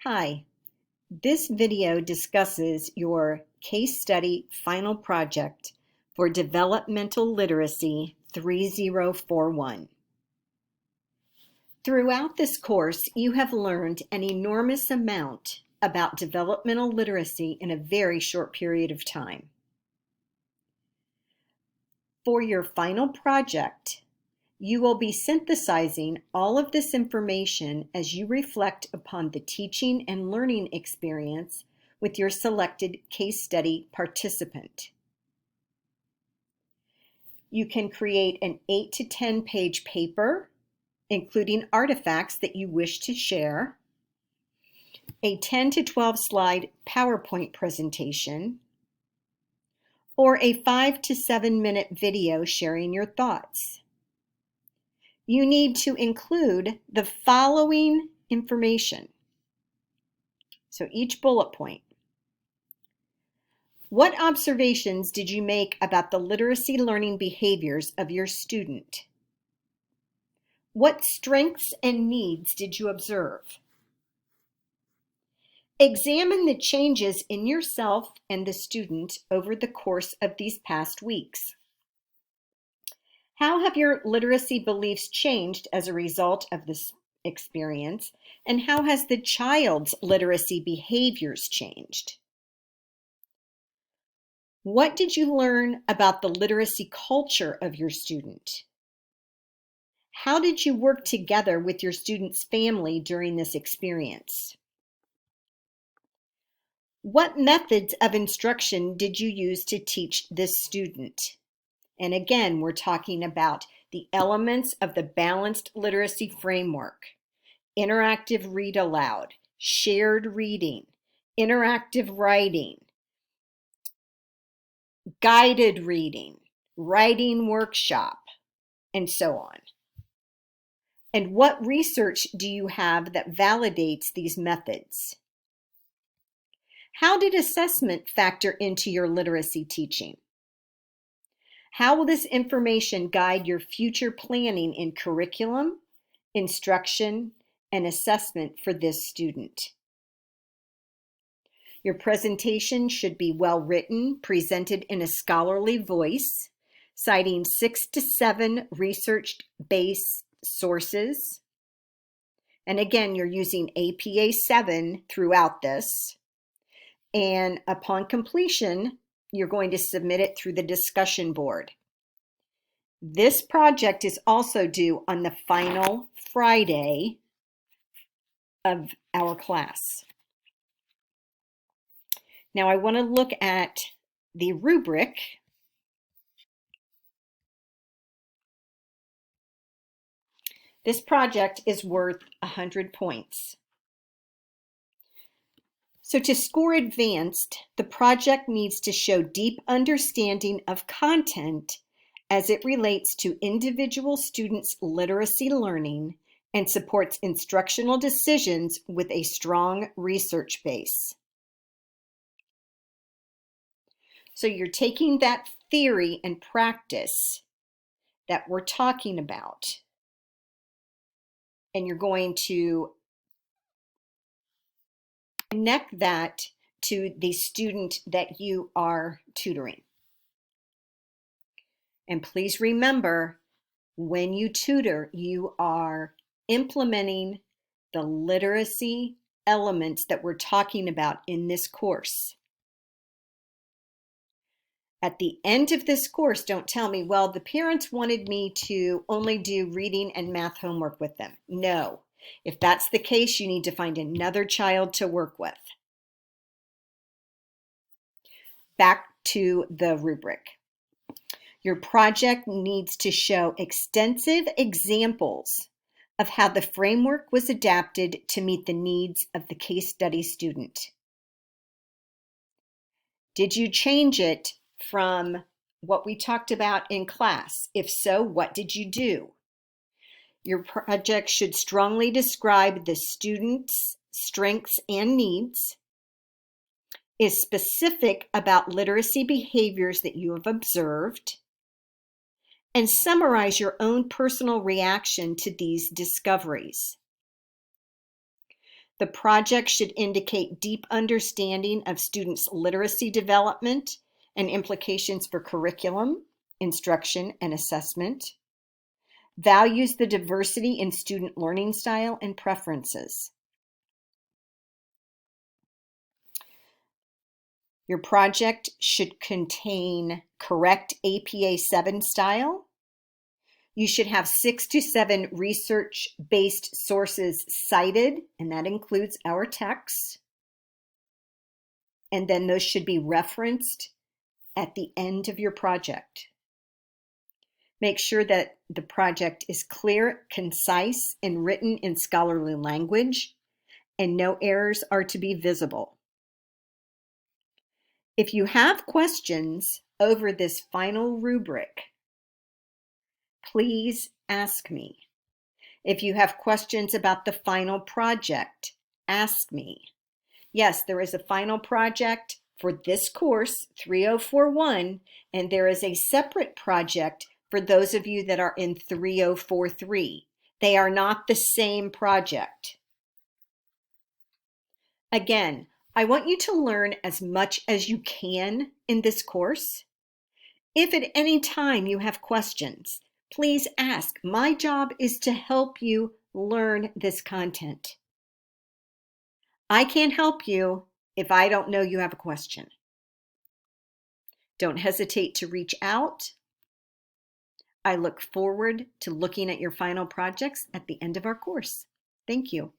Hi, this video discusses your case study final project for Developmental Literacy 3041. Throughout this course, you have learned an enormous amount about developmental literacy in a very short period of time. For your final project, you will be synthesizing all of this information as you reflect upon the teaching and learning experience with your selected case study participant. You can create an 8 to 10 page paper, including artifacts that you wish to share, a 10 to 12 slide PowerPoint presentation, or a 5 to 7 minute video sharing your thoughts. You need to include the following information. So each bullet point. What observations did you make about the literacy learning behaviors of your student? What strengths and needs did you observe? Examine the changes in yourself and the student over the course of these past weeks. How have your literacy beliefs changed as a result of this experience, and how has the child's literacy behaviors changed? What did you learn about the literacy culture of your student? How did you work together with your student's family during this experience? What methods of instruction did you use to teach this student? And again, we're talking about the elements of the balanced literacy framework: interactive read aloud, shared reading, interactive writing, guided reading, writing workshop, and so on. And what research do you have that validates these methods? How did assessment factor into your literacy teaching? How will this information guide your future planning in curriculum, instruction, and assessment for this student? Your presentation should be well written, presented in a scholarly voice, citing 6 to 7 research-based sources. And again, you're using APA 7 throughout this. And upon completion, you're going to submit it through the discussion board. This project is also due on the final Friday of our class. Now I want to look at the rubric. This project is worth 100 points. So to score advanced, the project needs to show deep understanding of content as it relates to individual students' literacy learning and supports instructional decisions with a strong research base. So you're taking that theory and practice that we're talking about, and you're going to connect that to the student that you are tutoring. And please remember, when you tutor, you are implementing the literacy elements that we're talking about in this course. At the end of this course, don't tell me, well, the parents wanted me to only do reading and math homework with them. No. If that's the case, you need to find another child to work with. Back to the rubric. Your project needs to show extensive examples of how the framework was adapted to meet the needs of the case study student. Did you change it from what we talked about in class? If so, what did you do? Your project should strongly describe the student's strengths and needs, is specific about literacy behaviors that you have observed, and summarize your own personal reaction to these discoveries. The project should indicate deep understanding of students' literacy development and implications for curriculum, instruction, and assessment. Values the diversity in student learning style and preferences. Your project should contain correct APA 7 style. You should have 6 to 7 research-based sources cited, and that includes our text. And then those should be referenced at the end of your project. Make sure that the project is clear, concise, and written in scholarly language, and no errors are to be visible. If you have questions over this final rubric, please ask me. If you have questions about the final project, ask me. Yes, there is a final project for this course, 3041, and there is a separate project for those of you that are in 3043. They are not the same project. Again, I want you to learn as much as you can in this course. If at any time you have questions, please ask. My job is to help you learn this content. I can't help you if I don't know you have a question. Don't hesitate to reach out. I look forward to looking at your final projects at the end of our course. Thank you.